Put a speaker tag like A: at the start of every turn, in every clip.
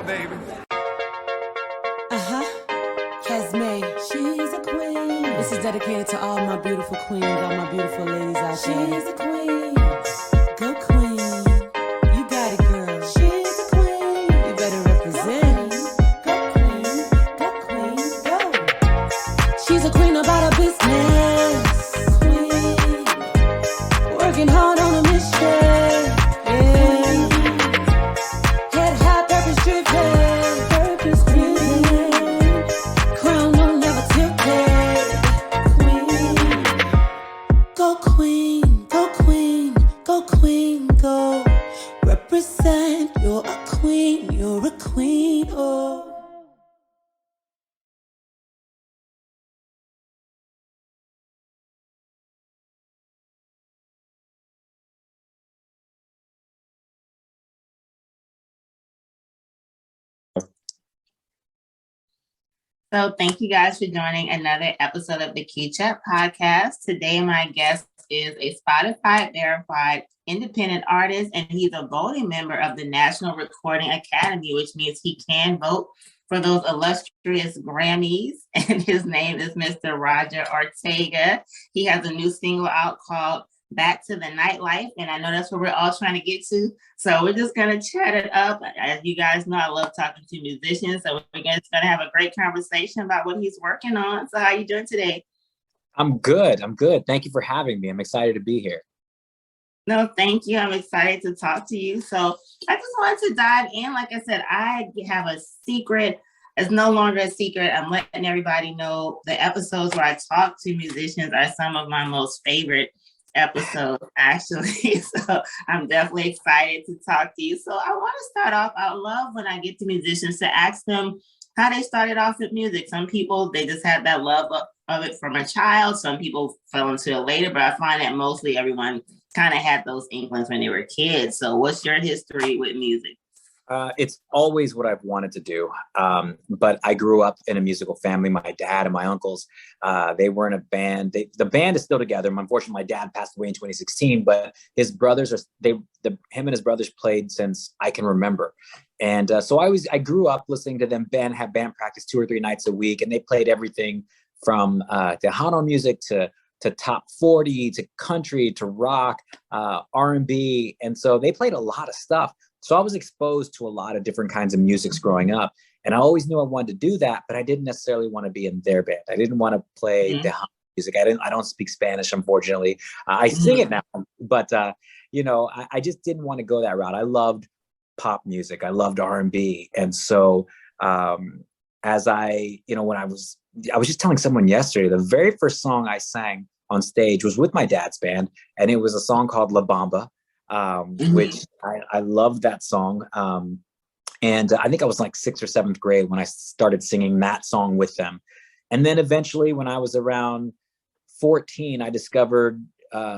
A: baby.
B: Casmay, she's a queen. This is dedicated to all my beautiful queens, all my beautiful ladies out there. She's a queen. Go queen. You got it, girl. She's a queen. You better represent. Go queen. Go queen. Go. She's a queen about her business. Queen. Working hard on a mission. Yeah. Head high, purpose driven. Purpose driven. Crown will never tilted. Queen. Go queen. Go queen. Go queen. Go. Represent. You're a queen. You're a queen. Oh.
C: So thank you guys for joining another episode of the Q-Chat podcast. Today, my guest is a Spotify verified independent artist, and he's a voting member of the National Recording Academy, which means he can vote for those illustrious Grammys. And his name is Mr. Roger Ortega. He has a new single out called Back to the Nightlife, and I know that's what we're all trying to get to. So we're just gonna chat it up. As you guys know, I love talking to musicians, so we're just gonna have a great conversation about what he's working on. So how you doing today?
D: I'm good. Thank you for having me. I'm excited to be here.
C: No, thank you. I'm excited to talk to you. So I just wanted to dive in. Like I said, I have a secret. It's no longer a secret. I'm letting everybody know the episodes where I talk to musicians are some of my most favorite episode actually. So I'm definitely excited to talk to you. So I want to start off, I love when I get to musicians to ask them how they started off with music. Some people, they just had that love of it from a child. Some people fell into it later, but I find that mostly everyone kind of had those inklings when they were kids. So what's your history with music?
D: It's always what I've wanted to do. But I grew up in a musical family. My dad and my uncles, they were in a band. The band is still together. Unfortunately, my dad passed away in 2016, but his brothers him and his brothers played since I can remember. And so I grew up listening to them have band practice 2 or 3 nights a week. And they played everything from Tejano music to top 40, to country, to rock, R&B. And so they played a lot of stuff. So I was exposed to a lot of different kinds of musics growing up. And I always knew I wanted to do that, but I didn't necessarily want to be in their band. I didn't want to play the music. I don't speak Spanish, unfortunately. I sing it now, but I just didn't want to go that route. I loved pop music. I loved R&B. And so as when I was just telling someone yesterday, the very first song I sang on stage was with my dad's band. And it was a song called La Bamba. Which I loved that song. And I think I was like 6th or 7th grade when I started singing that song with them. And then eventually when I was around 14, I discovered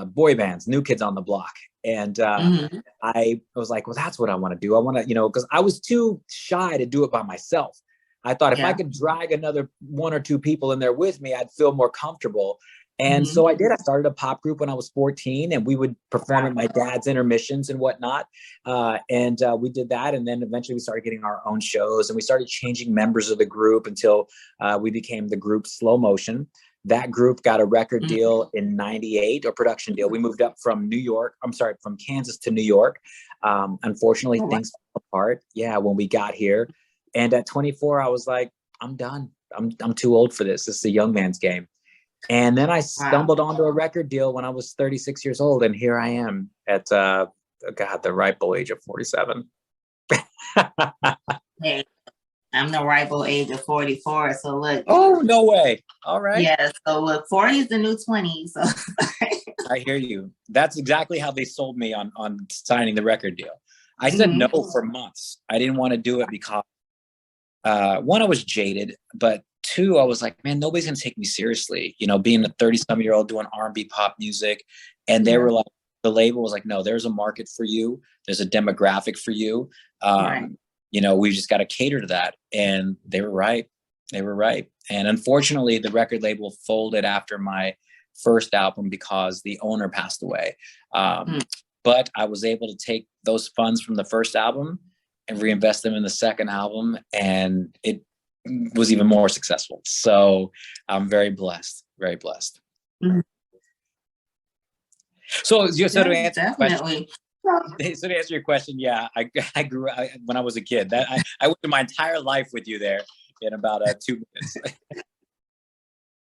D: boy bands, New Kids on the Block. And I was like, well, that's what I want to do. I want to, because I was too shy to do it by myself. I thought if I could drag another 1 or 2 people in there with me, I'd feel more comfortable. And so I did. I started a pop group when I was 14, and we would perform at my dad's intermissions and whatnot. And we did that. And then eventually we started getting our own shows, and we started changing members of the group until we became the group Slow Motion. That group got a record deal in 98, or production deal. We moved up from Kansas to New York. Unfortunately, things fell apart. Yeah, when we got here. And at 24, I was like, I'm done. I'm too old for this. This is a young man's game. And then I stumbled onto a record deal when I was 36 years old. And here I am at, the ripe old age of 47.
C: Hey, I'm the ripe old age of 44. So look.
D: Oh, no way. All right.
C: Yeah. So look, 40 is the new 20. So
D: I hear you. That's exactly how they sold me on signing the record deal. I said no for months. I didn't want to do it because, one, I was jaded, but 2, I was like, man, nobody's going to take me seriously, being a 30-some-year-old doing R&B pop music. And they were like, the label was like, no, there's a market for you. There's a demographic for you. We just got to cater to that. And they were right. And unfortunately, the record label folded after my first album because the owner passed away. But I was able to take those funds from the first album and reinvest them in the second album, and it was even more successful. So I'm very blessed, very blessed.
C: Mhm.
D: So to answer
C: Definitely.
D: so to answer your question, yeah, I grew up when I was a kid. That I went through my entire life with you there in about 2 minutes.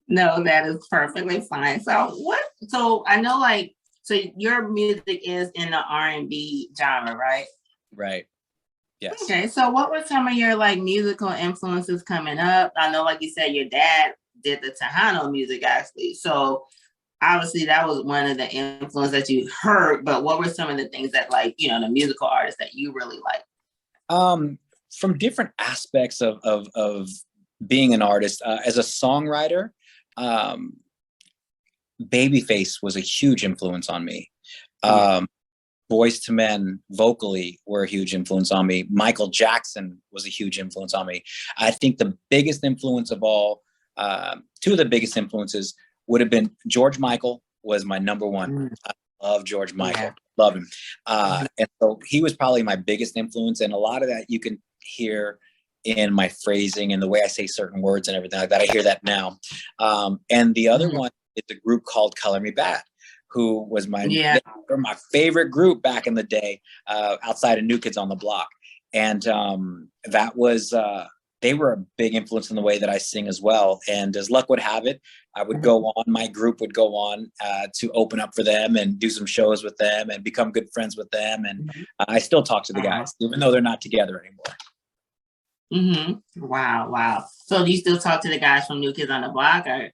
C: No, that is perfectly fine. So I know, like, so your music is in the R&B genre, right?
D: Right. Yes.
C: Okay. So what were some of your like musical influences coming up? I know, like you said, your dad did the Tejano music actually. So obviously that was one of the influences that you heard, but what were some of the things that, like, you know, the musical artists that you really like?
D: From different aspects of being an artist, as a songwriter, Babyface was a huge influence on me. Boyz II Men vocally were a huge influence on me. Michael Jackson was a huge influence on me. I think the biggest influence of all, two of the biggest influences would have been George Michael was my number one. I love George Michael. Yeah. Love him. And so he was probably my biggest influence. And a lot of that you can hear in my phrasing and the way I say certain words and everything like that. I hear that now. And the other one is a group called Color Me Badd, who was my favorite group back in the day, outside of New Kids on the Block. And that was, they were a big influence in the way that I sing as well. And as luck would have it, I would go on, my group would go on to open up for them and do some shows with them and become good friends with them. And I still talk to the guys, even though they're not together anymore.
C: Wow. So do you still talk to the guys from New Kids on the Block? Or?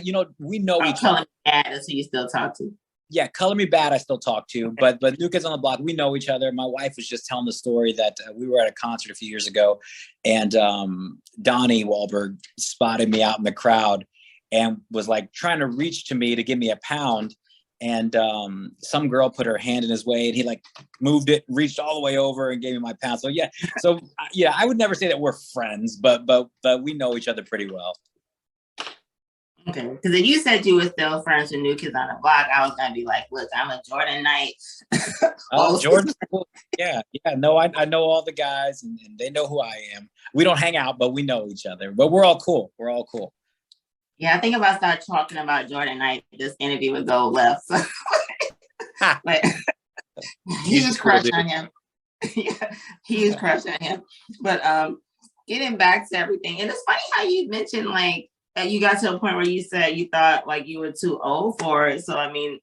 D: You know, we know each other.
C: That's who you still talk to.
D: Yeah, Color Me Badd I still talk to, but New Kids on the Block, we know each other. My wife was just telling the story that we were at a concert a few years ago, and Donnie Wahlberg spotted me out in the crowd and was like trying to reach to me to give me a pound, and some girl put her hand in his way, and he like moved it, reached all the way over, and gave me my pound. So yeah, I would never say that we're friends, but we know each other pretty well.
C: Okay, because if you said you were still friends with New Kids on the Block, I was gonna be like, look, I'm a Jordan Knight.
D: Jordan, yeah. No, I know all the guys, and they know who I am. We don't hang out, but we know each other. But we're all cool.
C: Yeah, I think if I start talking about Jordan Knight, this interview would go left. But he was crushing on him. Yeah, he was crushing on him. But getting back to everything, and it's funny how you mentioned like you got to a point where you said you thought like you were too old for it. So I mean,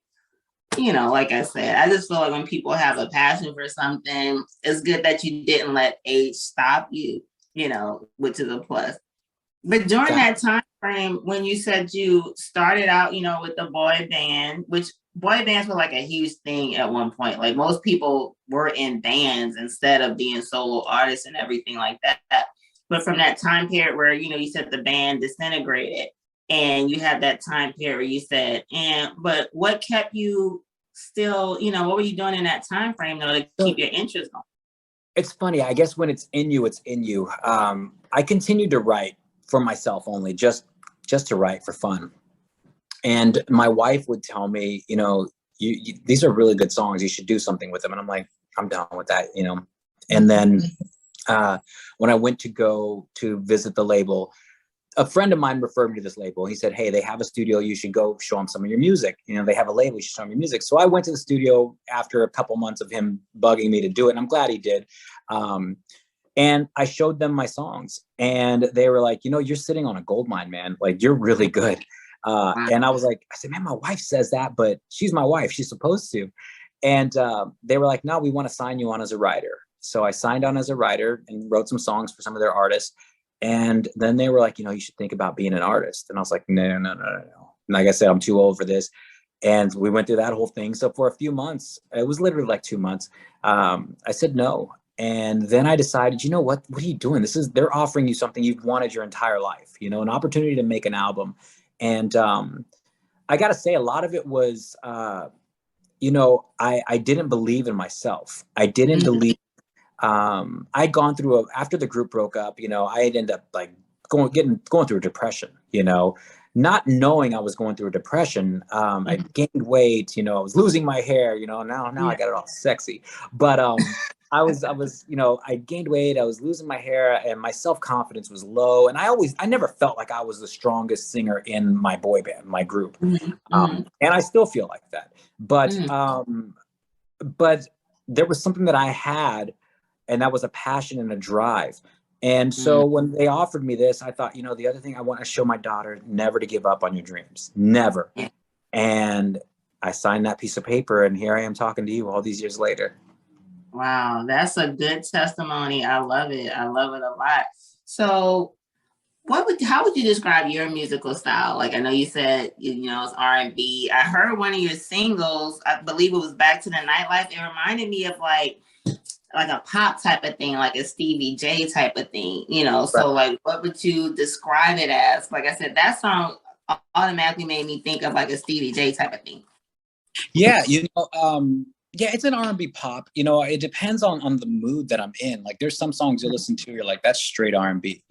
C: you know, like I said, I just feel like when people have a passion for something, it's good that you didn't let age stop you, you know, which is a plus. But during that time frame, when you said you started out, you know, with the boy band, which boy bands were like a huge thing at one point. Like most people were in bands instead of being solo artists and everything like that. But from that time period where, you know, you said the band disintegrated and you had that time period where you said, but what kept you still, you know, what were you doing in that time frame though to keep your interest on?
D: It's funny. I guess when it's in you, it's in you. I continued to write for myself only, just to write for fun. And my wife would tell me, you know, these are really good songs. You should do something with them. And I'm like, I'm down with that, you know. And then when I went to go to visit the label, a friend of mine referred me to this label. He said, hey, they have a studio. You should go show them some of your music. You know, they have a label. You should show them your music. So I went to the studio after a couple months of him bugging me to do it. And I'm glad he did. And I showed them my songs and they were like, you know, you're sitting on a gold mine, man. Like, you're really good. And I was like, I said, man, my wife says that, but she's my wife. She's supposed to. And they were like, no, we want to sign you on as a writer. So I signed on as a writer and wrote some songs for some of their artists. And then they were like, you know, you should think about being an artist. And I was like, no. Like I said, I'm too old for this. And we went through that whole thing. So for a few months, it was literally like 2 months. I said no. And then I decided, you know what are you doing? They're offering you something you've wanted your entire life, you know, an opportunity to make an album. And I got to say, a lot of it was, you know, I didn't believe in myself. I didn't believe. I'd gone through after the group broke up, you know, I had ended up like going through a depression, you know, not knowing I was going through a depression. I gained weight, you know, I was losing my hair, you know, now I got it all sexy, but I gained weight, I was losing my hair, and my self-confidence was low. And I never felt like I was the strongest singer in my boy band, my group. And I still feel like that. But there was something that I had, and that was a passion and a drive. And so when they offered me this, I thought, the other thing I want to show my daughter, never to give up on your dreams, never.
C: Yeah.
D: And I signed that piece of paper, and here I am talking to you all these years later.
C: Wow, that's a good testimony. I love it. I love it a lot. So how would you describe your musical style? Like, I know you said, it's R&B. I heard one of your singles, I believe it was Back to the Nightlife. It reminded me of like a pop type of thing, like a Stevie J type of thing, So like, what would you describe it as? Like I said, that song automatically made me think of like a Stevie J type of thing.
D: Yeah, yeah, it's an R&B pop. It depends on the mood that I'm in. Like, there's some songs you listen to, you're like, that's straight R&B,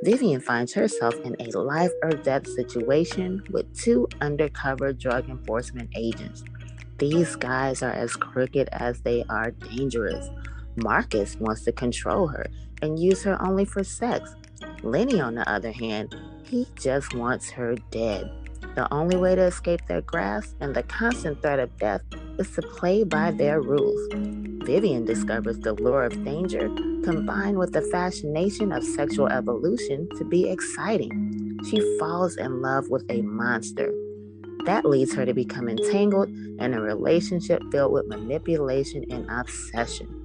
A: Vivian finds herself in a life or death situation with two undercover drug enforcement agents. These guys are as crooked as they are dangerous. Marcus wants to control her and use her only for sex. Lenny, on the other hand, he just wants her dead. The only way to escape their grasp and the constant threat of death is to play by their rules. Vivian discovers the lure of danger combined with the fascination of sexual evolution to be exciting. She falls in love with a monster. That leads her to become entangled in a relationship filled with manipulation and obsession.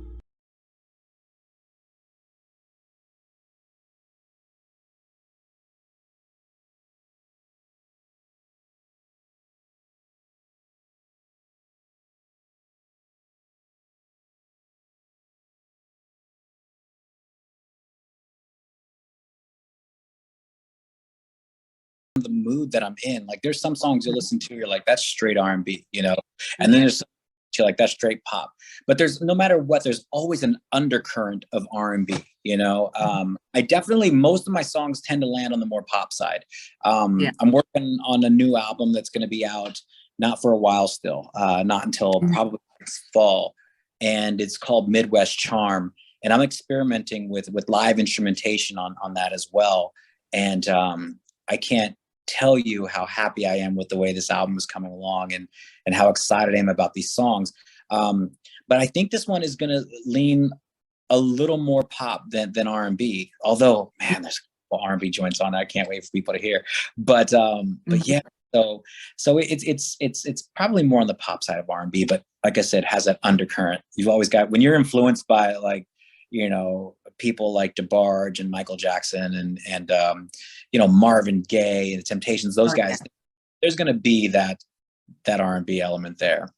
D: The mood that I'm in. Like, there's some songs you listen to, you're like, that's straight R&B, and then there's you're like, that's straight pop. But no matter what, there's always an undercurrent of R&B. I definitely, most of my songs tend to land on the more pop side. I'm working on a new album that's going to be out not for a while still, not until probably next fall, and it's called Midwest Charm. And I'm experimenting with live instrumentation on that as well. And I can't tell you how happy I am with the way this album is coming along, and how excited I am about these songs. But I think this one is going to lean a little more pop than R&B. Although, man, there's R&B joints on it. I can't wait for people to hear. But yeah, so it's probably more on the pop side of R&B. But like I said, has that undercurrent. You've always got, when you're influenced by like, people like DeBarge and Michael Jackson and Marvin Gaye and the Temptations, those guys, there's going to be that R&B element there.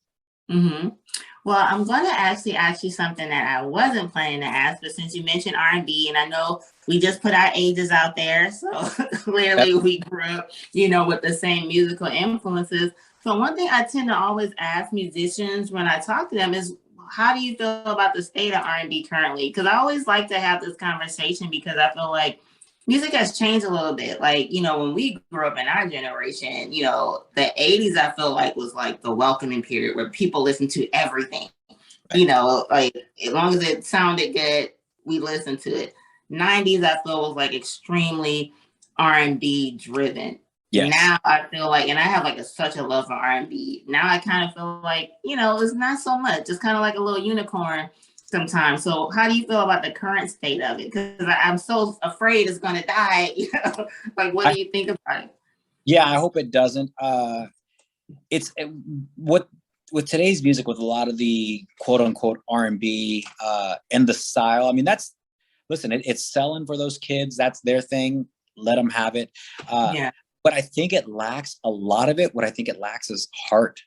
C: Well, I'm going to actually ask you something that I wasn't planning to ask, but since you mentioned R&B, and I know we just put our ages out there, so clearly we grew up, with the same musical influences. So one thing I tend to always ask musicians when I talk to them is, how do you feel about the state of R&B currently? Because I always like to have this conversation, because I feel like music has changed a little bit. Like, when we grew up in our generation, the 80s, I feel like was like the welcoming period where people listened to everything. Like, as long as it sounded good, we listened to it. 90s, I feel, was like extremely R&B driven. Yes. Now I feel like, and I have like such a love for R&B. Now I kind of feel like, it's not so much. It's kind of like a little unicorn sometimes. So how do you feel about the current state of it? Because I'm so afraid it's going to die. Like, what do you think about it?
D: Yeah, I hope it doesn't. With today's music, with a lot of the quote unquote R&B and the style, I mean, it's selling for those kids. That's their thing. Let them have it. But I think it lacks a lot of it. What I think it lacks is heart,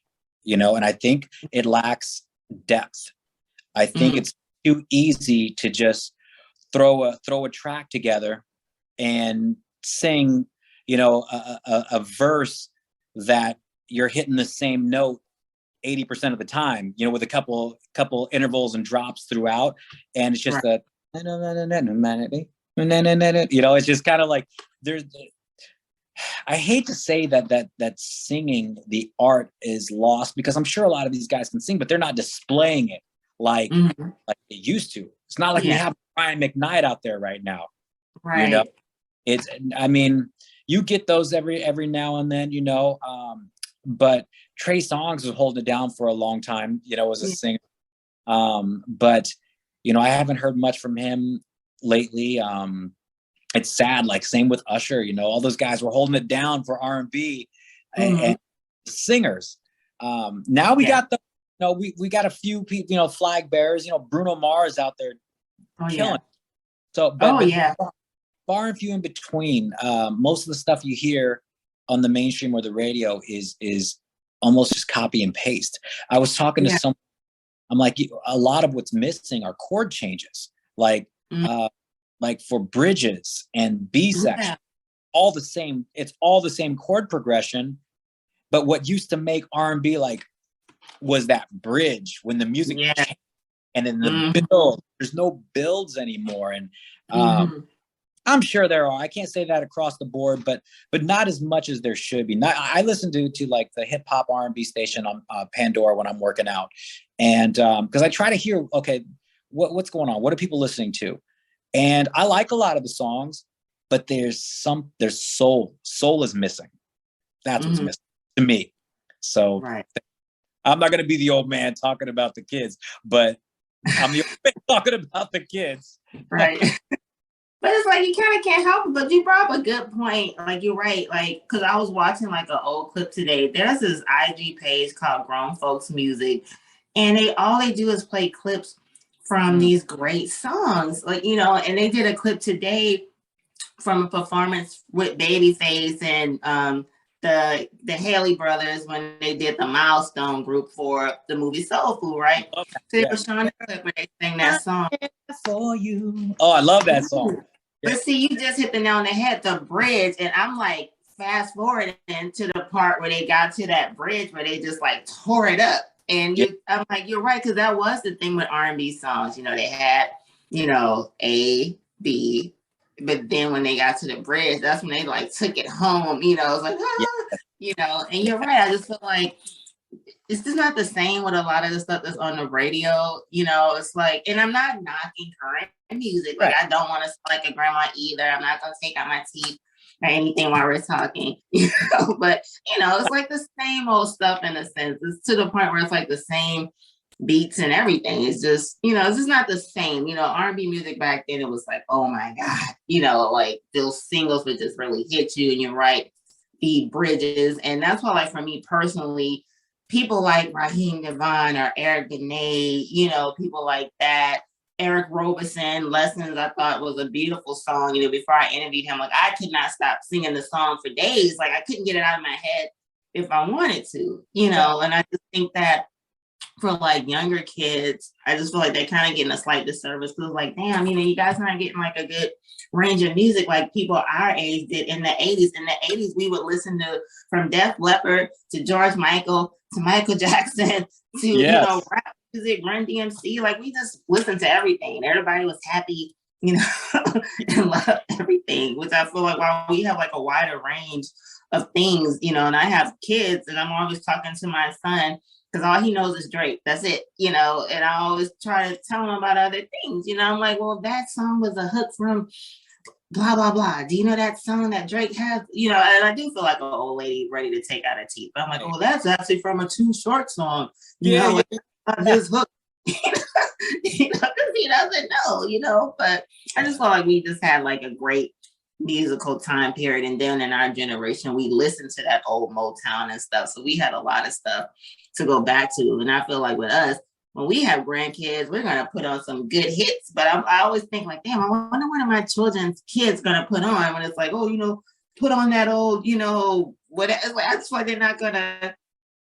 D: and I think it lacks depth. I think it's too easy to just throw a track together and sing, a verse that you're hitting the same note 80% of the time, with a couple intervals and drops throughout, and it's just You know, it's just kind of like there's. I hate to say that singing, the art is lost, because I'm sure a lot of these guys can sing, but they're not displaying it like like they used to. It's not like we have Brian McKnight out there right now.
C: Right.
D: You know, it's, I mean, you get those every now and then, you know, but Trey Songz was holding it down for a long time, you know, as a singer. But, you know, I haven't heard much from him lately. It's sad, like same with Usher, you know, all those guys were holding it down for R&B and singers. Now we got the, you know, we got a few people, you know, flag bearers, you know, Bruno Mars out there killing. So, but far and few in between. Most of the stuff you hear on the mainstream or the radio is almost just copy and paste. I was talking to someone, I'm like, a lot of what's missing are chord changes, like for bridges and B section, all the same. It's all the same chord progression, but what used to make R&B like was that bridge when the music changed, and then the build. There's no builds anymore, and I'm sure there are. I can't say that across the board, but not as much as there should be. I listen to like the hip hop R&B station on Pandora when I'm working out, and because I try to hear, okay, what's going on? What are people listening to? And I like a lot of the songs, but there's soul. Soul is missing. That's what's missing to me. So I'm not going to be the old man talking about the kids, but I'm the old man talking about the kids.
C: Right. But it's like, you kind of can't help it. But you brought up a good point. Like, you're right. Like, because I was watching like an old clip today. There's this IG page called Grown Folks Music, and all they do is play clips from these great songs. Like, you know, and they did a clip today from a performance with Babyface and the Haley brothers when they did the Milestone group for the movie Soul Food, right? Okay. So they were showing the clip where they sang that song.
D: For you. Oh, I love that song.
C: But see, you just hit the nail on the head, the bridge, and I'm like, fast forward into the part where they got to that bridge where they just like tore it up. And I'm like, you're right, because that was the thing with R&B songs. You know, they had, you know, A, B, but then when they got to the bridge, that's when they like took it home. You know, it was like, you know, and you're right. I just feel like it's just not the same with a lot of the stuff that's on the radio. You know, it's like, and I'm not knocking current music. Like, I don't want to sound like a grandma either. I'm not going to take out my teeth or anything while we're talking, you know, but you know, it's like the same old stuff in a sense. It's to the point where it's like the same beats and everything. It's just, you know, it's just not the same. You know, R&B music back then, it was like, oh my God, you know, like those singles would just really hit you, and you're right, the bridges. And that's why, like, for me personally, people like Raheem Devon or Eric Benet, you know, people like that. Eric Roberson, Lessons, I thought was a beautiful song. You know, before I interviewed him, like, I could not stop singing the song for days. Like, I couldn't get it out of my head if I wanted to, you know. And I just think that for like younger kids, I just feel like they're kind of getting a slight disservice, because like, damn, you know, you guys aren't getting like a good range of music like people our age did in the 80s. In the 80s, we would listen to from Def Leppard to George Michael to Michael Jackson to, you know, rap music, Run DMC. Like, we just listened to everything. Everybody was happy, you know, and loved everything, which I feel like while we have like a wider range of things, you know, and I have kids and I'm always talking to my son because all he knows is Drake. That's it, you know, and I always try to tell him about other things, you know. I'm like, well, that song was a hook from blah, blah, blah. Do you know that song that Drake has? You know, and I do feel like an old lady ready to take out her teeth. But I'm like, well, that's actually from a Too Short song. You know, this hook, you know, because he doesn't know, you know. But I just felt like we just had like a great musical time period. And then in our generation, we listened to that old Motown and stuff. So we had a lot of stuff to go back to. And I feel like with us, when we have grandkids, we're going to put on some good hits. But I always think like, damn, I wonder what are my children's kids going to put on when it's like, oh, you know, put on that old, you know, what? I just feel like they're not going to.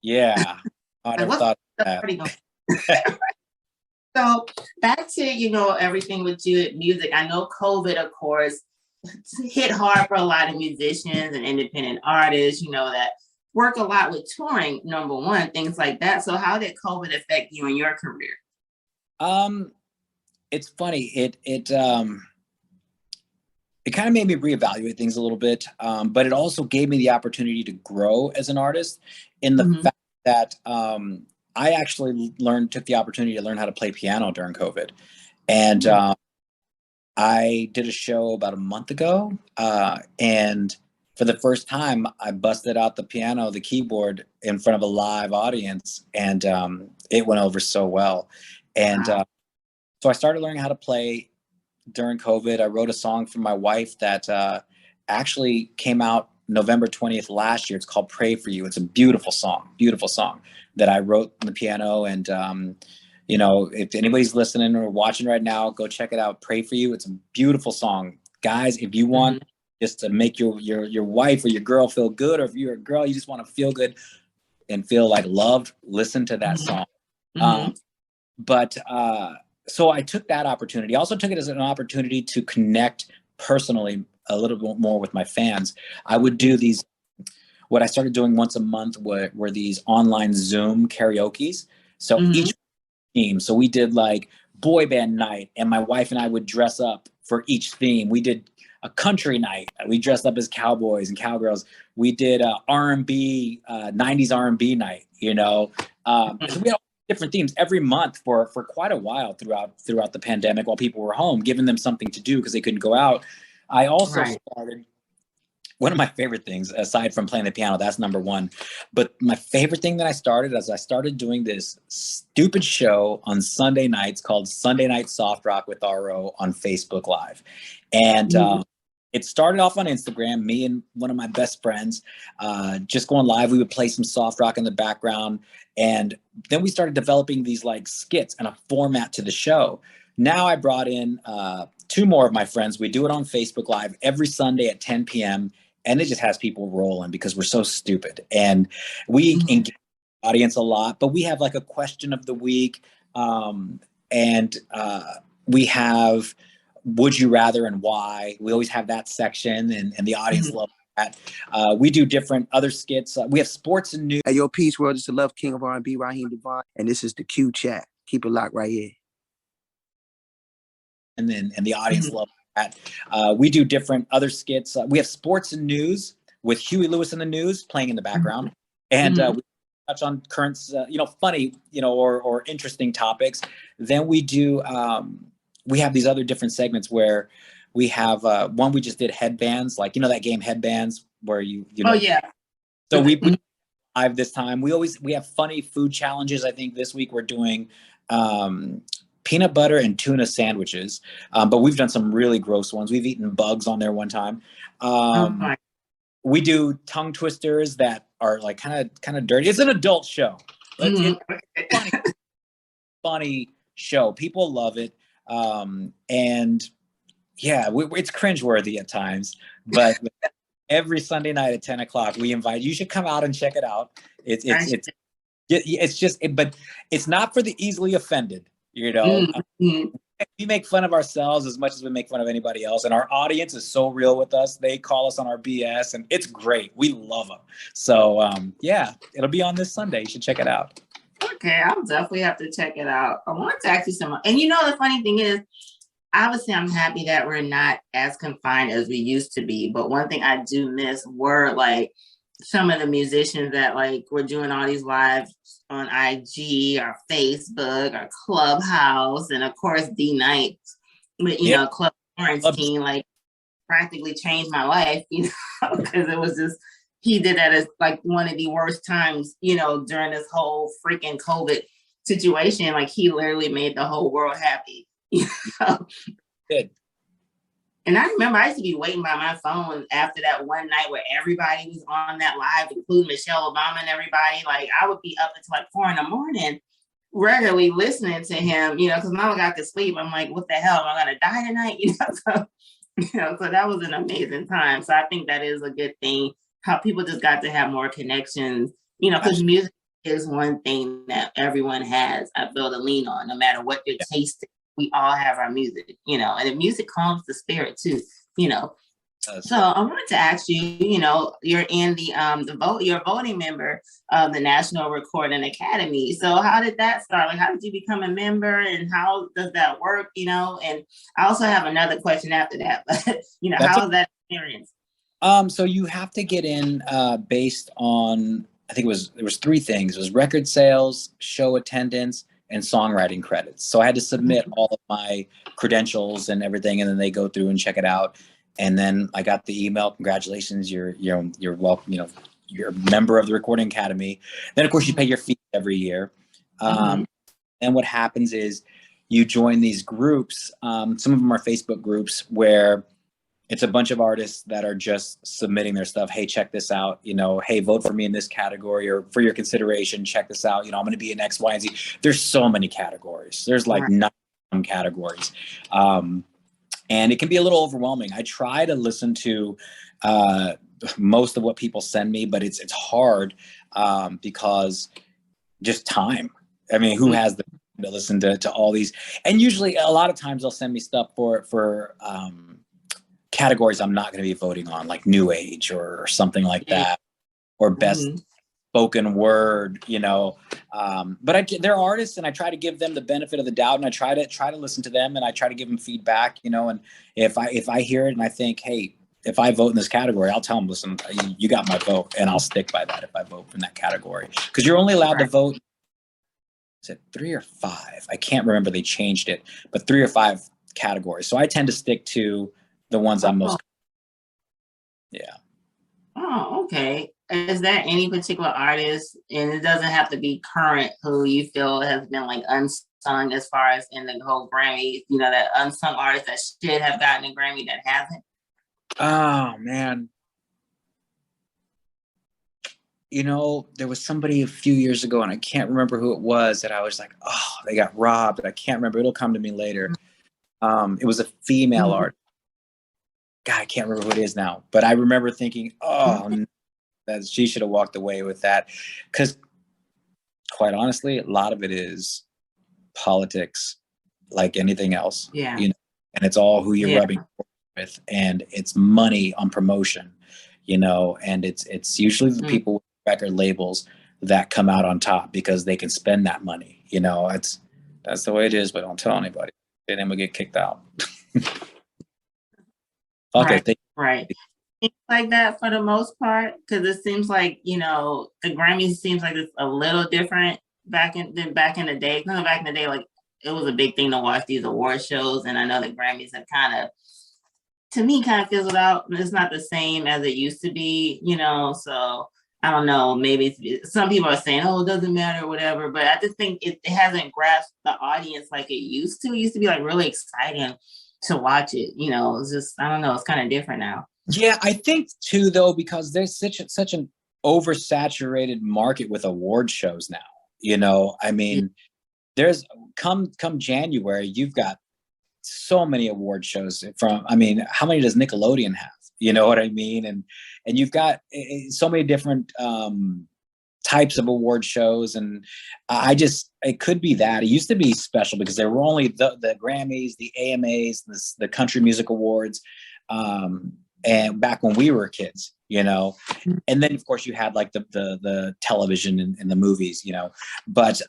D: Yeah. I never thought of that.
C: So back to, you know, everything with you at music. I know COVID, of course, hit hard for a lot of musicians and independent artists, you know, that work a lot with touring, number one, things like that. So how did COVID affect you in your career?
D: It's funny. it kind of made me reevaluate things a little bit, but it also gave me the opportunity to grow as an artist in the fact that I actually took the opportunity to learn how to play piano during COVID. And I did a show about a month ago, and for the first time, I busted out the piano, the keyboard in front of a live audience, and it went over so well. And so I started learning how to play during COVID. I wrote a song for my wife that actually came out November 20th last year. It's called Pray For You. It's a beautiful song that I wrote on the piano. And, you know, if anybody's listening or watching right now, go check it out. Pray For You. It's a beautiful song. Guys, if you want just to make your wife or your girl feel good, or if you're a girl, you just want to feel good and feel like loved, listen to that song. So I took that opportunity. I also took it as an opportunity to connect personally a little bit more with my fans. I would do these, what I started doing once a month were these online Zoom karaoke's. So each theme, so we did like boy band night, and my wife and I would dress up for each theme. We did a country night. We dressed up as cowboys and cowgirls. We did a R&B, 90s R&B night, you know. So we had different themes every month for quite a while throughout the pandemic while people were home, giving them something to do because they couldn't go out. I also started, one of my favorite things, aside from playing the piano, that's number one. But my favorite thing that I started doing this stupid show on Sunday nights called Sunday Night Soft Rock with RO on Facebook Live. And it started off on Instagram, me and one of my best friends, just going live. We would play some soft rock in the background. And then we started developing these like skits and a format to the show. Now I brought in two more of my friends. We do it on Facebook Live every Sunday at 10 p.m. And it just has people rolling because we're so stupid. And we engage the audience a lot, but we have like a question of the week. And we have Would You Rather and Why. We always have that section, and the audience loves that. We do different other skits. We have sports and news.
E: Hey, yo, peace world. It's the Love King of R&B, Raheem Devon, and this is the Q Chat. Keep it locked right here.
D: And the audience loves that. We do different other skits. We have sports and news with Huey Lewis in the news playing in the background, and we touch on current, funny, or interesting topics. Then we do. We have these other different segments where we have one we just did headbands, like that game Headbands, where you know.
C: Oh yeah.
D: So we live this time. We have funny food challenges. I think this week we're doing peanut butter and tuna sandwiches, but we've done some really gross ones. We've eaten bugs on there one time. We do tongue twisters that are like kind of dirty. It's an adult show. It's a funny show. People love it. And yeah, it's cringeworthy at times, but every Sunday night at 10 o'clock, we invite you. Should come out and check it out. But it's not for the easily offended, We make fun of ourselves as much as we make fun of anybody else. And our audience is so real with us. They call us on our BS, and it's great. We love them. So yeah, it'll be on this Sunday. You should check it out.
C: Okay, I'll definitely have to check it out. I want to ask you something. And the funny thing is, obviously I'm happy that we're not as confined as we used to be. But one thing I do miss were like some of the musicians that like were doing all these lives on IG or Facebook or Clubhouse, and of course D-Night. But Club Quarantine like practically changed my life, because it was just, he did that as like one of the worst times, during this whole freaking COVID situation. Like he literally made the whole world happy.
D: Good.
C: And I remember I used to be waiting by my phone after that one night where everybody was on that live, including Michelle Obama and everybody. Like I would be up until like 4 a.m. regularly listening to him, because now I got to sleep. I'm like, what the hell? Am I going to die tonight? So that was an amazing time. So I think that is a good thing, how people just got to have more connections, because music is one thing that everyone has, I feel, to lean on, no matter what your taste is. We all have our music, and the music calms the spirit too, So I wanted to ask you, you know, you're in you're a voting member of the National Recording Academy. So how did that start? Like, how did you become a member and how does that work? You know, and I also have another question after that, but you know, how was that experience?
D: So you have to get in based on, I think there was three things. It was record sales, show attendance, and songwriting credits. So I had to submit all of my credentials and everything, and then they go through and check it out. And then I got the email, congratulations, you're welcome, you know, you're a member of the Recording Academy. Then of course you pay your fee every year. And what happens is you join these groups. Some of them are Facebook groups where it's a bunch of artists that are just submitting their stuff. Hey, check this out. You know, hey, vote for me in this category, or for your consideration, check this out. You know, I'm going to be in X, Y, and Z. There's so many categories. There's like 9 categories. And it can be a little overwhelming. I try to listen to most of what people send me, but it's hard because just time. I mean, who has the time to listen to all these? And usually a lot of times they'll send me stuff for categories I'm not going to be voting on, like New Age or something like that, or best spoken word, you know. But they're artists, and I try to give them the benefit of the doubt, and I try to listen to them, and I try to give them feedback, you know. And if I hear it and I think, hey, if I vote in this category, I'll tell them, listen, you got my vote, and I'll stick by that if I vote in that category, because you're only allowed to vote. Is it 3 or 5? I can't remember. They changed it, but 3 or 5 categories. So I tend to stick to the ones I'm most. Yeah.
C: Oh, okay. Is there any particular artist, and it doesn't have to be current, who you feel has been like unsung as far as in the whole Grammy, you know, that unsung artist that should have gotten a Grammy that hasn't?
D: Oh, man. You know, there was somebody a few years ago, and I can't remember who it was, that I was like, oh, they got robbed. I can't remember. It'll come to me later. It was a female artist. God, I can't remember who it is now, but I remember thinking, oh, that she should have walked away with that. Because quite honestly, a lot of it is politics, like anything else.
C: Yeah.
D: You know, and it's all who you're rubbing with, and it's money on promotion, you know, and it's usually the people with record labels that come out on top because they can spend that money. You know, that's the way it is, but don't tell anybody. And then we get kicked out.
C: Right. Like that for the most part, because it seems like, you know, the Grammys seems like it's a little different back in the day. No, back in the day, like it was a big thing to watch these award shows, and I know the Grammys have kind of fizzled out. It's not the same as it used to be, you know. So I don't know. Maybe some people are saying, "Oh, it doesn't matter," or whatever. But I just think it hasn't grasped the audience like it used to. It used to be like really exciting to watch it, you know. It's just, I don't know, it's kind of different now.
D: Yeah, I think too, though, because there's such an oversaturated market with award shows now. You know, I mean, there's come January, you've got so many award shows I mean, how many does Nickelodeon have? You know what I mean? And you've got so many different types of award shows, and it could be that it used to be special because there were only the Grammys, the AMAs, the Country Music Awards, and back when we were kids, you know. And then of course you had like the television and the movies, you know. But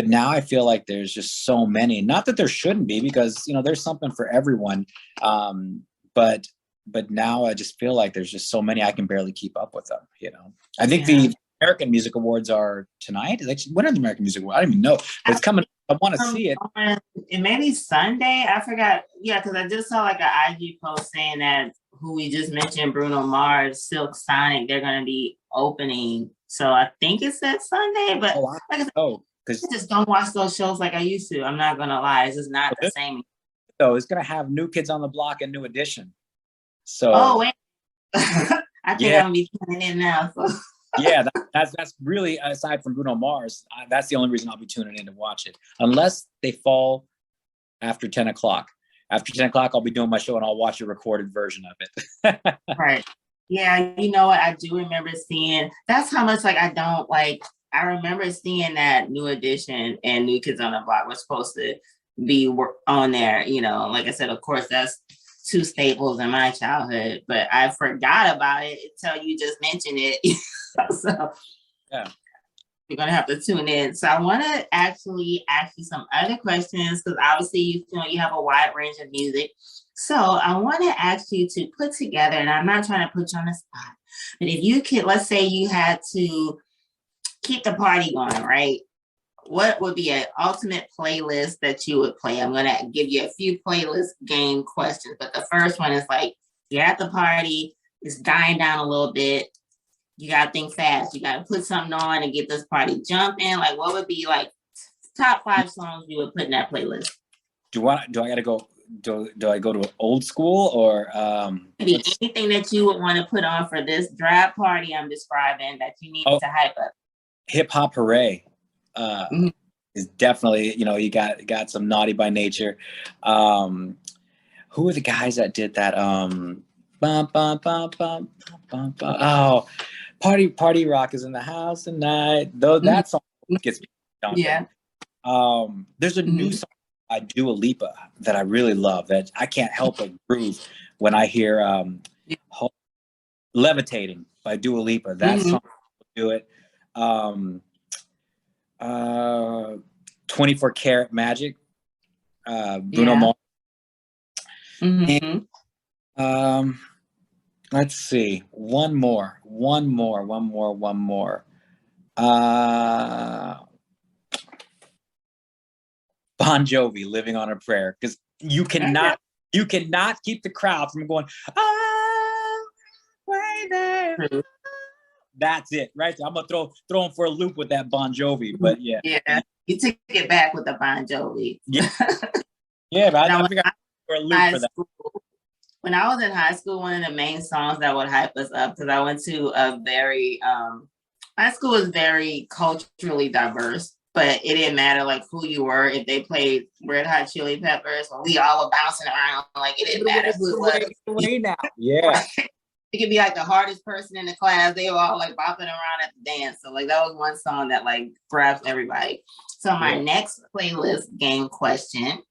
D: now I feel like there's just so many. Not that there shouldn't be, because you know there's something for everyone. But now I just feel like there's just so many I can barely keep up with them. You know, I think the American Music Awards are tonight. When are the American Music Awards? I don't even know. But it's coming. I want to see it.
C: It may be Sunday. I forgot. Yeah, because I just saw like an IG post saying that who we just mentioned, Bruno Mars, Silk Sonic, they're going to be opening. So I think it said Sunday, but like I said, I just don't watch those shows like I used to. I'm not going to lie. It's just not the same.
D: So it's going to have New Kids on the Block and New Edition. So
C: wait. I think I'm going to be tuning in now. So.
D: Yeah, that's really, aside from Bruno Mars, that's the only reason I'll be tuning in to watch it. Unless they fall after 10 o'clock. After 10 o'clock, I'll be doing my show and I'll watch a recorded version of it.
C: Right. Yeah, you know what? I do remember seeing, that's how much like I don't like, I remember seeing that New Edition and New Kids on the Block were supposed to be on there, you know. Like I said, of course, that's two staples in my childhood, but I forgot about it until you just mentioned it. So
D: Yeah.
C: you're gonna have to tune in. So I want to actually ask you some other questions because obviously you have a wide range of music. So I want to ask you to put together, and I'm not trying to put you on the spot, but if you could, let's say you had to keep the party going, right? What would be an ultimate playlist that you would play? I'm going to give you a few playlist game questions, but the first one is like, you're at the party, it's dying down a little bit. You got to think fast. You got to put something on and get this party jumping. Like, what would be like top 5 songs you would put in that playlist?
D: Do I got to go? Do I go to old school or
C: maybe anything that you would want to put on for this drag party I'm describing that you need to hype up?
D: Hip Hop Hooray is definitely, you got some Naughty by Nature. Who are the guys that did that? Bum, bum, bum, bum, bum, bum. Oh, Party Rock is in the house tonight. Though that song gets me jumping.
C: Yeah.
D: There's a new song by Dua Lipa that I really love that I can't help but groove when I hear Levitating by Dua Lipa. That song will do it. 24 Karat Magic, Bruno Mars. And, let's see, one more. Bon Jovi, Living on a Prayer, because you cannot keep the crowd from going, oh, way there. That's it, right? I'm gonna throw them for a loop with that Bon Jovi, but yeah,
C: you took it back with the Bon Jovi.
D: Yeah, but I think I'm for a loop for that.
C: When I was in high school, one of the main songs that would hype us up, because I went to a very my school was very culturally diverse, but it didn't matter like who you were. If they played Red Hot Chili Peppers, when we all were bouncing around, like it didn't matter who it was.
D: Now. Yeah.
C: It could be like the hardest person in the class. They were all like bopping around at the dance. So like that was one song that like grabs everybody. So my next playlist game question.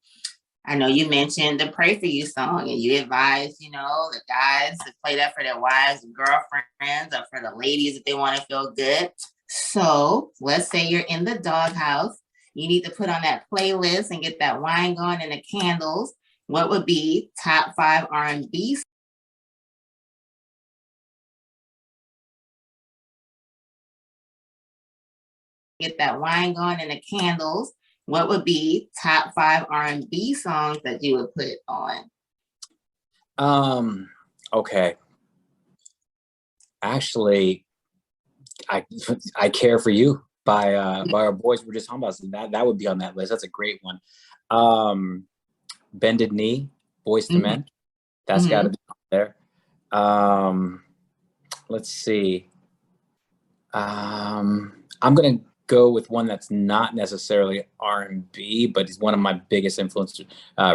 C: I know you mentioned the Pray For You song and you advised, the guys to play that for their wives and girlfriends or for the ladies if they want to feel good. So let's say you're in the doghouse. You need to put on that playlist and get that wine going and the candles. What would be top 5 R&B songs? Get that wine going and the candles. What would be top 5 R&B songs that you would put on?
D: Okay. Actually, I Care For You by our boys we're just talking about. So that would be on that list. That's a great one. Bended Knee, Boys to Men. That's got to be on there. Let's see. I'm gonna go with one that's not necessarily R&B, but he's one of my biggest influences.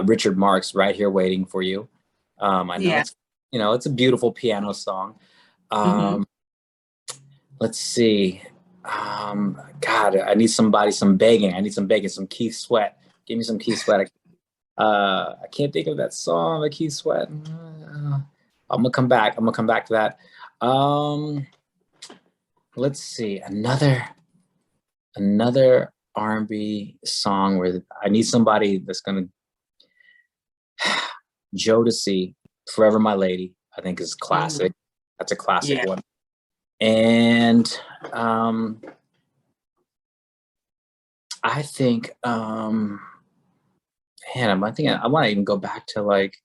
D: Richard Marx, Right Here Waiting For You. I know it's a beautiful piano song. Let's see. God, I need some begging. I need some begging, some Keith Sweat. Give me some Keith Sweat. I can't think of that song, the Keith Sweat. I'm gonna come back to that. Let's see, another R&B song where I need somebody that's gonna Jodeci, Forever My Lady, I think is classic. That's a classic one. And I think I want to even go back to like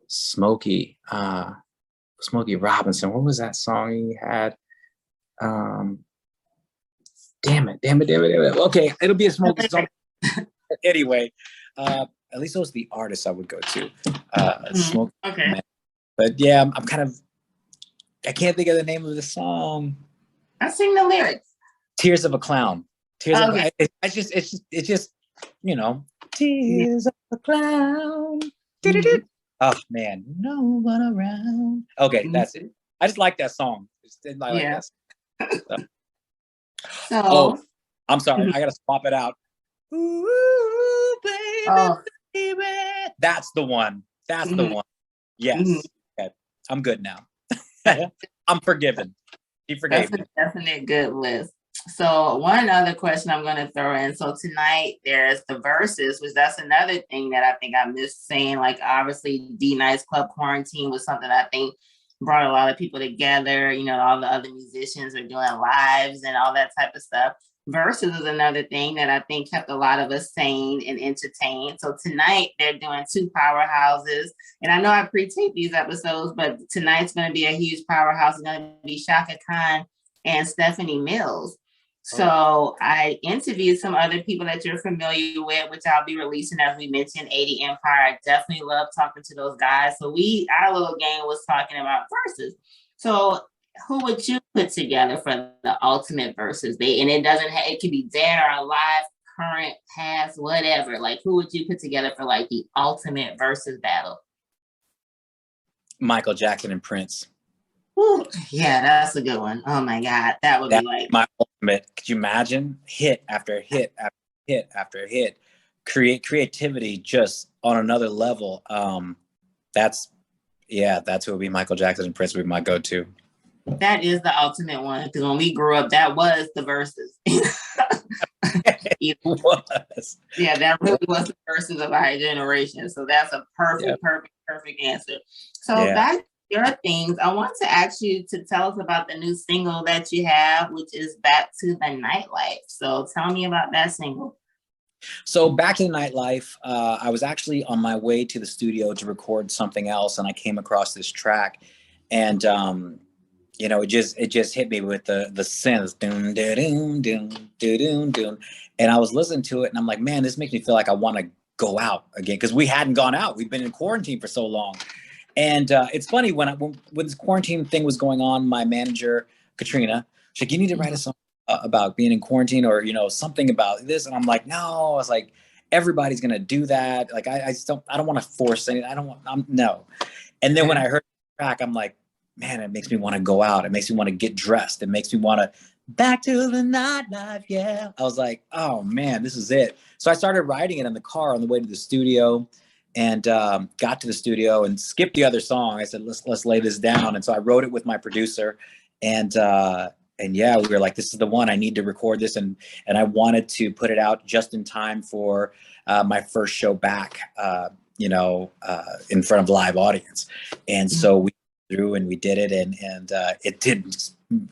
D: Smokey Robinson. What was that song he had? Damn it. Okay, it'll be a Smokey song. Anyway, at least those are the artists I would go to. Smokey.
C: Okay.
D: Man. But yeah, I can't think of the name of the song.
C: I sing the lyrics.
D: Tears of a Clown. Tears of it's just Tears of a Clown. Oh man, no one around. Okay, that's it. I just like that song. So, I'm sorry. I gotta swap it out. Ooh, baby, baby. That's the one. Yes. Okay. I'm good now. I'm forgiven. He forgave me.
C: That's a definite good list. So one other question I'm going to throw in. So tonight there's the verses, which that's another thing that I think I missed saying. Like obviously D-Nice Club Quarantine was something I think brought a lot of people together. You know, all the other musicians are doing lives and all that type of stuff. Versus is another thing that I think kept a lot of us sane and entertained. So tonight they're doing two powerhouses. And I know I pre-taped these episodes, but tonight's going to be a huge powerhouse. It's going to be Shaka Khan and Stephanie Mills. So I interviewed some other people that you're familiar with, which I'll be releasing, as we mentioned, 80 Empire. I definitely love talking to those guys. So our little game was talking about verses. So who would you put together for the ultimate verses? And it doesn't have, it could be dead or alive, current, past, whatever. Like who would you put together for like the ultimate verses battle?
D: Michael Jackson and Prince.
C: Ooh, yeah, that's a good one. Oh my God, that would be like
D: my ultimate. Could you imagine hit after hit after hit after hit? Creativity just on another level. That's who would be. Michael Jackson and Prince would be my go-to.
C: That is the ultimate one, because when we grew up, that was the verses.
D: It was.
C: Yeah, that really was the verses of our generation. So that's a perfect answer. So back to your things, I want to ask you to tell us about the new single that you have, which is Back to the Nightlife. So tell me about that single.
D: So Back to the Nightlife, I was actually on my way to the studio to record something else, and I came across this track, and you know, it just hit me with the synths, doom, doom, doom, doom, doom, and I was listening to it, and I'm like, man, this makes me feel like I want to go out again, because we hadn't gone out. We've been in quarantine for so long, and it's funny when this quarantine thing was going on, my manager Katrina, she's like, you need to write a song about being in quarantine, or you know, something about this, and I'm like, no, I was like, everybody's gonna do that. Like I don't want to force anything. No. And then when I heard the track, I'm like, man, it makes me want to go out. It makes me want to get dressed. It makes me want to back to the nightlife. Yeah. I was like, oh man, this is it. So I started writing it in the car on the way to the studio, and got to the studio and skipped the other song. I said, let's lay this down. And so I wrote it with my producer, and yeah, we were like, this is the one. I need to record this. And I wanted to put it out just in time for my first show back, in front of live audience. And so we through and we did it, and it did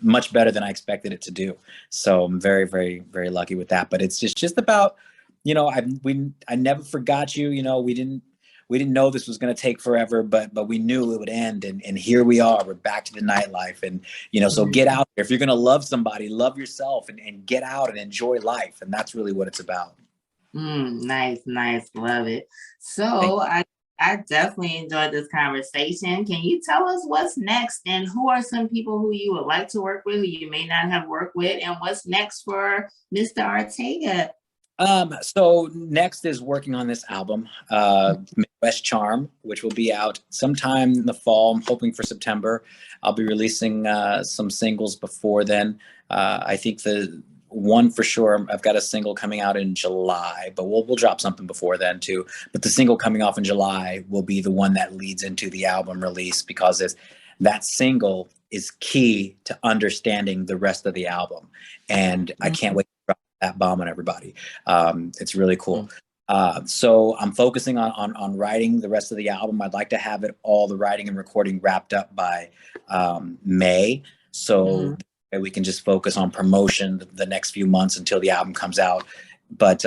D: much better than I expected it to do. So I'm very, very, very lucky with that. But it's just about, you know, I never forgot you. You know, we didn't know this was going to take forever, but we knew it would end, and here we are. We're back to the nightlife, and you know, so get out there. If you're going to love somebody, love yourself, and get out and enjoy life, and that's really what it's about.
C: Nice, love it. So I definitely enjoyed this conversation. Can you tell us what's next, and who are some people who you would like to work with, who you may not have worked with, and what's next for Mr. Ortega?
D: So next is working on this album, Midwest Charm, which will be out sometime in the fall. I'm hoping for September. I'll be releasing some singles before then. I think the one for sure, I've got a single coming out in July, but we'll drop something before then too. But the single coming off in July will be the one that leads into the album release, because that single is key to understanding the rest of the album. And I can't wait to drop that bomb on everybody. It's really cool. So I'm focusing on writing the rest of the album. I'd like to have all the writing and recording wrapped up by May. So we can just focus on promotion the next few months until the album comes out. But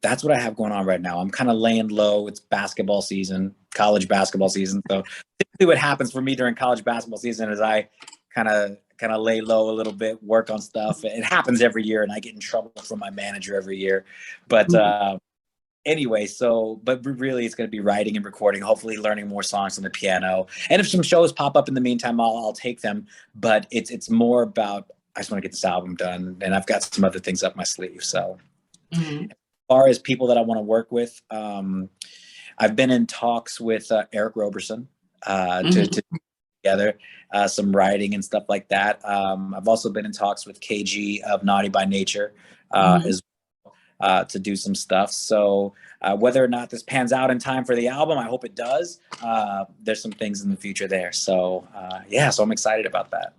D: that's what I have going on right now. I'm kind of laying low. It's basketball season, college basketball season. So typically what happens for me during college basketball season is I kind of lay low a little bit, work on stuff. It happens every year, and I get in trouble from my manager every year. But anyway, but really it's going to be writing and recording, hopefully learning more songs on the piano. And if some shows pop up in the meantime, I'll take them. But it's more about, I just want to get this album done, and I've got some other things up my sleeve. So as far as people that I want to work with, I've been in talks with Eric Roberson to together some writing and stuff like that. I've also been in talks with KG of Naughty by Nature as well. to do some stuff. So whether or not this pans out in time for the album, I hope it does. There's some things in the future there. So so I'm excited about that.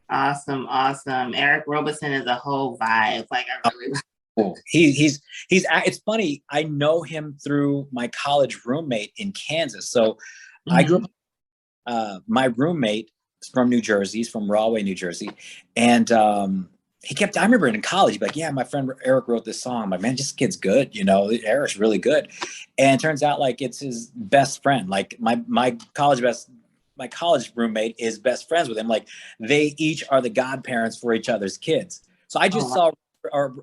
C: Awesome. Eric Roberson is a whole vibe. Like I really
D: cool. He's it's funny. I know him through my college roommate in Kansas. So I grew up, my roommate is from New Jersey. He's from Rahway, New Jersey. And I remember in college, he'd be like, yeah, my friend Eric wrote this song. I'm like, man, this kid's good. Eric's really good. And it turns out like it's his best friend. Like my college roommate is best friends with him. Like they each are the godparents for each other's kids. So I just saw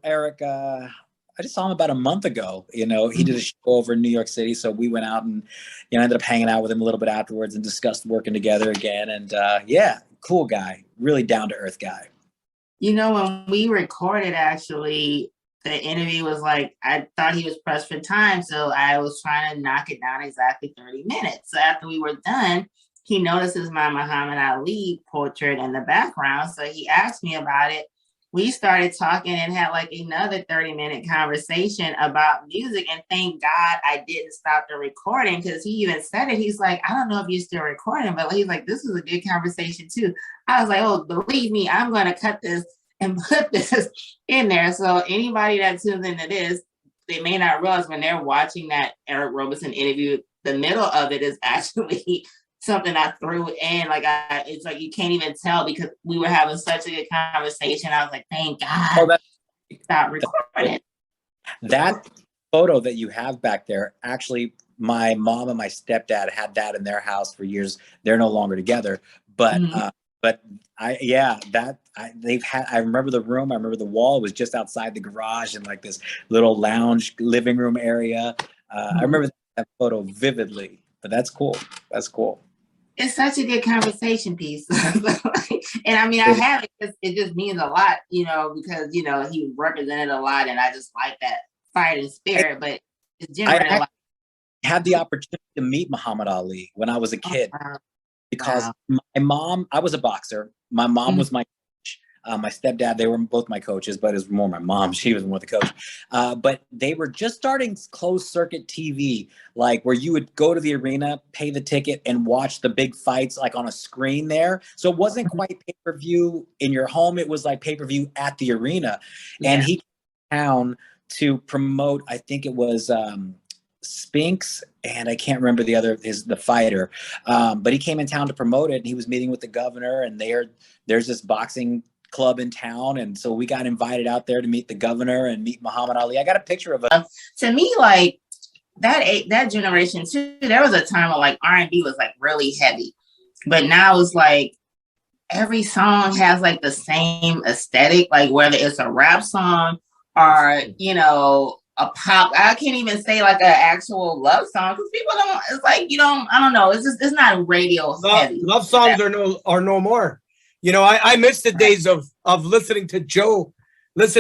D: Eric, I just saw him about a month ago. He did a show over in New York City. So we went out and, ended up hanging out with him a little bit afterwards and discussed working together again. And cool guy, really down to earth guy.
C: When we recorded, actually, the interview was like, I thought he was pressed for time. So I was trying to knock it down exactly 30 minutes. So after we were done, he notices my Muhammad Ali portrait in the background. So he asked me about it. We started talking and had like another 30-minute conversation about music. And thank God I didn't stop the recording, because he even said it. He's like, I don't know if you're still recording, but he's like, this was a good conversation too. I was like, oh, believe me, I'm going to cut this and put this in there. So anybody that tunes into this, they may not realize when they're watching that Eric Roberson interview, the middle of it is actually something I threw in. Like it's like you can't even tell, because we were having such a good conversation. I was like, thank God. Stop recording.
D: That photo that you have back there, actually, my mom and my stepdad had that in their house for years. They're no longer together, but I remember the room. I remember the wall was just outside the garage in like this little lounge living room area. I remember that photo vividly. But that's cool. That's cool.
C: It's such a good conversation piece. And I mean, I have it because it just means a lot, because, he represented a lot, and I just like that fighting spirit, but it's generated a lot.
D: I had the opportunity to meet Muhammad Ali when I was a kid, because my mom, I was a boxer. My mom was my coach. My stepdad, they were both my coaches, but it was more my mom. She was more the coach. But they were just starting closed circuit TV, like where you would go to the arena, pay the ticket, and watch the big fights like on a screen there. So it wasn't quite pay-per-view in your home. It was like pay-per-view at the arena. Yeah. And he came down to promote, I think it was Spinks, and I can't remember the fighter. But he came in town to promote it, and he was meeting with the governor, and there's this boxing club in town, and so we got invited out there to meet the governor and meet Muhammad Ali. I got a picture of it.
C: To me, like that generation too, there was a time where like R&B was like really heavy, but now it's like every song has like the same aesthetic, like whether it's a rap song or a pop. I can't even say like an actual love song, because people don't. It's like I don't know. It's not radio heavy.
F: Love songs are no more. I miss the days of listening to Geaux. Take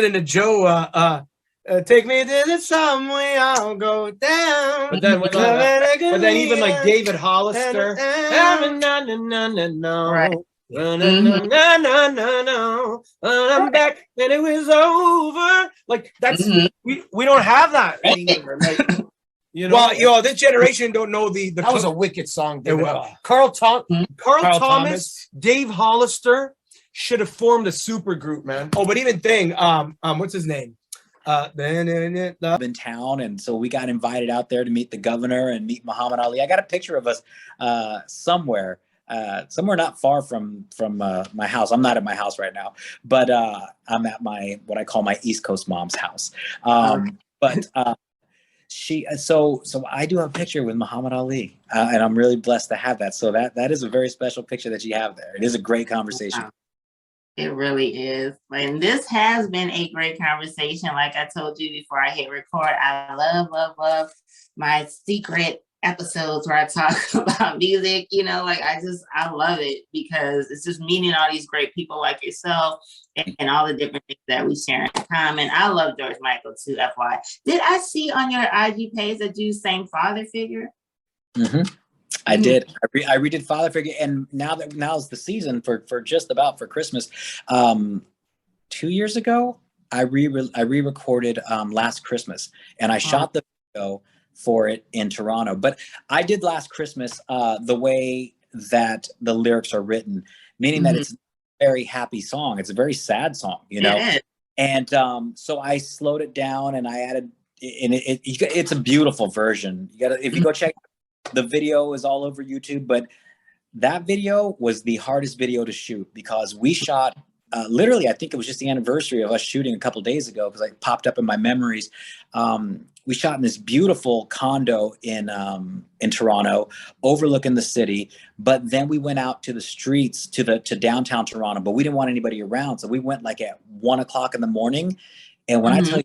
F: me to the sun, we all go down. But then even like David Hollister. Right. I'm back and it was over. Like that's we don't have that anymore. Like, this generation don't know that was a wicked song. Carl Thomas, Dave Hollister should have formed a super group, man. Oh, but even what's his name?
D: In town, and so we got invited out there to meet the governor and meet Muhammad Ali. I got a picture of us somewhere not far from my house. I'm not at my house right now, but I'm at what I call my East Coast mom's house. But so I do have a picture with Muhammad Ali, and I'm really blessed to have that. So that is a very special picture that you have there. It is a great conversation.
C: Wow. It really is. And this has been a great conversation. Like I told you before I hit record, I love my secret episodes where I talk about music. I love it, because it's just meeting all these great people like yourself and all the different things that we share in common. I love George Michael too, FY. Did I see on your IG page that you sang Father Figure?
D: I did. I redid Father Figure, and now's the season for Christmas. 2 years ago, I re-recorded Last Christmas, and I shot the video for it in Toronto. But I did Last Christmas the way that the lyrics are written, meaning that it's a very happy song. It's a very sad song, you know. And so I slowed it down, and I added, and it's a beautiful version. You gotta, if you go check, the video is all over YouTube. But that video was the hardest video to shoot because we shot. Literally, I think it was just the anniversary of us shooting a couple of days ago because it popped up in my memories. We shot in this beautiful condo in Toronto, overlooking the city. But then we went out to the streets, to downtown Toronto. But we didn't want anybody around, so we went like at 1 o'clock in the morning. And when I tell you,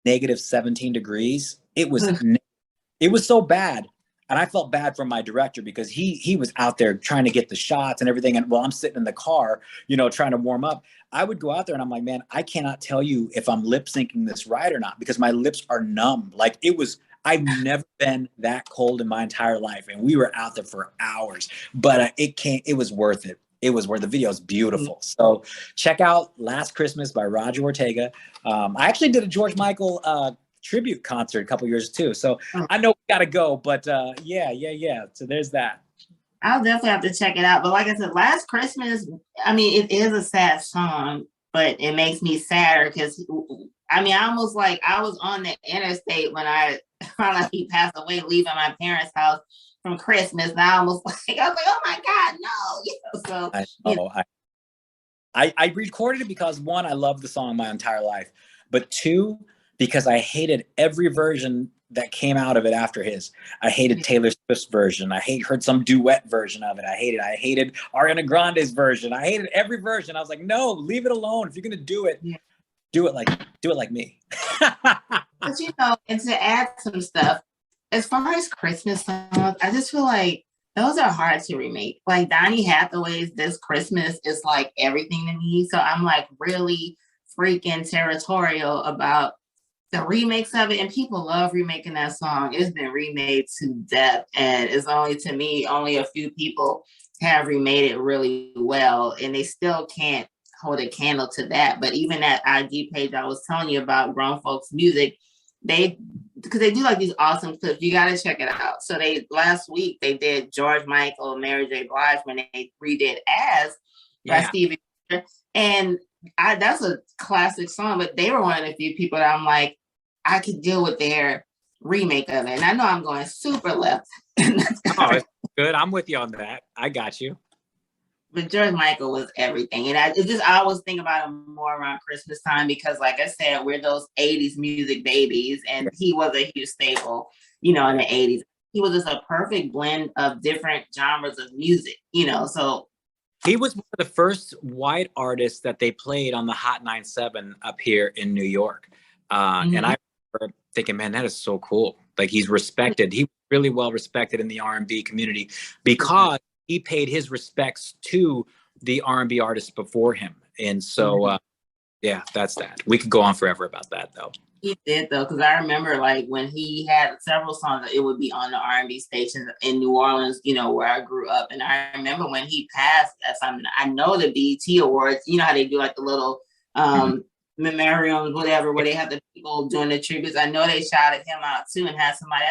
D: negative 17 degrees, it was so bad. And I felt bad for my director because he was out there trying to get the shots and everything. And while I'm sitting in the car, you know, trying to warm up, I would go out there and I'm like, man, I cannot tell you if I'm lip syncing this right or not because my lips are numb. Like I've never been that cold in my entire life. And we were out there for hours, but it was worth it. It was worth the video is beautiful. So check out Last Christmas by Roger Ortega. I actually did a George Michael tribute concert a couple years too, so I know we gotta go, but yeah, so there's that.
C: I'll definitely have to check it out. But like I said, Last Christmas, I mean, it is a sad song, but it makes me sadder because I mean, I almost like I was on the interstate when I found out he passed away, leaving my parents' house from Christmas, and I almost like I was like, oh my God, no, you know, so
D: I recorded it because one, I love the song my entire life, but two, because I hated every version that came out of it after his. I hated Taylor Swift's version. I heard some duet version of it. I hated Ariana Grande's version. I hated every version. I was like, no, leave it alone. If you're gonna do it, do it like me.
C: But you know, and to add some stuff, as far as Christmas songs, I just feel like those are hard to remake. Like Donny Hathaway's This Christmas is like everything to me. So I'm like really freaking territorial about the remakes of it, and people love remaking that song. It's been remade to death, and it's only a few people have remade it really well, and they still can't hold a candle to that. But even that IG page I was telling you about, Grown Folks Music, because they do like these awesome clips. You got to check it out. So last week they did George Michael, Mary J. Blige when they redid As by Stevie Wonder, and that's a classic song. But they were one of the few people that I'm like, I could deal with their remake of it. And I know I'm going super left.
D: It's good. I'm with you on that. I got you.
C: But George Michael was everything. And I always think about him more around Christmas time because, like I said, we're those 80s music babies. And he was a huge staple, you know, in the 80s. He was just a perfect blend of different genres of music, you know, so.
D: He was one of the first white artists that they played on the Hot 97 up here in New York. And I remember thinking, man, that is so cool. Like he's respected. He was really well respected in the R&B community because he paid his respects to the R&B artists before him. And so, that's that. We could go on forever about that though.
C: He did though, because I remember like when he had several songs that it would be on the R&B stations in New Orleans, you know, where I grew up. And I remember when he passed at something, I know the BET Awards, you know how they do like the little memoriams, whatever, where they have the people doing the tributes. I know they shouted him out too and had somebody,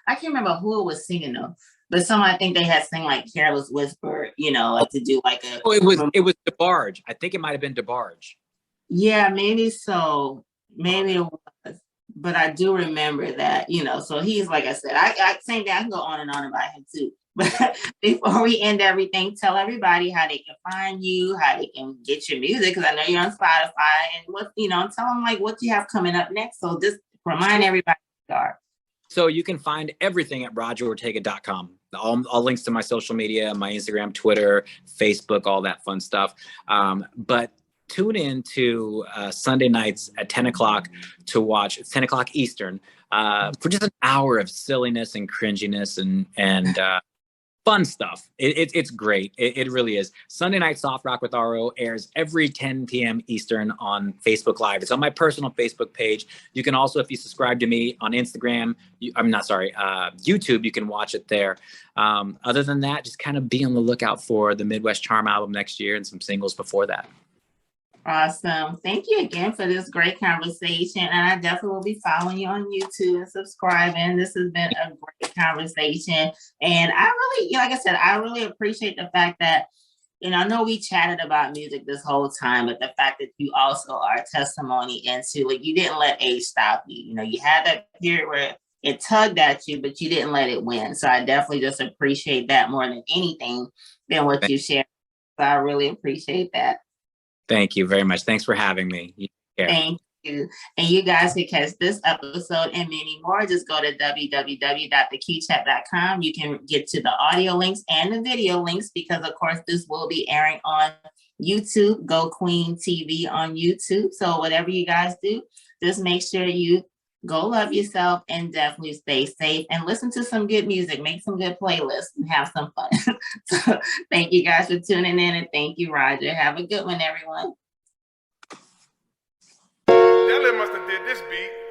C: I can't remember who it was singing though, but I think they had sang like Careless Whisper, you know, like to do like a.
D: Oh, it was DeBarge. I think it might have been DeBarge.
C: Yeah, maybe so. Maybe it was. But I do remember that, you know, so he's, like I said, I same thing, I can go on and on about him too. But before we end everything, tell everybody how they can find you, how they can get your music, because I know you're on Spotify, and what, you know, tell them like what you have coming up next. So just remind everybody who you are.
D: So you can find everything at rogerortega.com. All links to my social media, my Instagram, Twitter, Facebook, all that fun stuff. But tune in to Sunday nights at 10 o'clock to watch, 10 o'clock Eastern, for just an hour of silliness and cringiness and fun stuff. It's great. It really is. Sunday Night Soft Rock with RO airs every 10 p.m. Eastern on Facebook Live. It's on my personal Facebook page. You can also, if you subscribe to me on Instagram, YouTube, you can watch it there. Other than that, just kind of be on the lookout for the Midwest Charm album next year and some singles before that.
C: Awesome. Thank you again for this great conversation. And I definitely will be following you on YouTube and subscribing. This has been a great conversation. And I really, like I said, I really appreciate the fact that, I know we chatted about music this whole time, but the fact that you also are a testimony into it, you didn't let age stop you. You had that period where it tugged at you, but you didn't let it win. So I definitely just appreciate that more than anything than what you shared. So I really appreciate that.
D: Thank you very much. Thanks for having me.
C: Thank you. And you guys can catch this episode and many more. Just go to www.theqchat.com. You can get to the audio links and the video links because, of course, this will be airing on YouTube, Go Queen TV on YouTube. So whatever you guys do, just make sure you go love yourself and definitely stay safe and listen to some good music, make some good playlists and have some fun. So thank you guys for tuning in and thank you, Roger. Have a good one, everyone.
G: Della must have did this beat.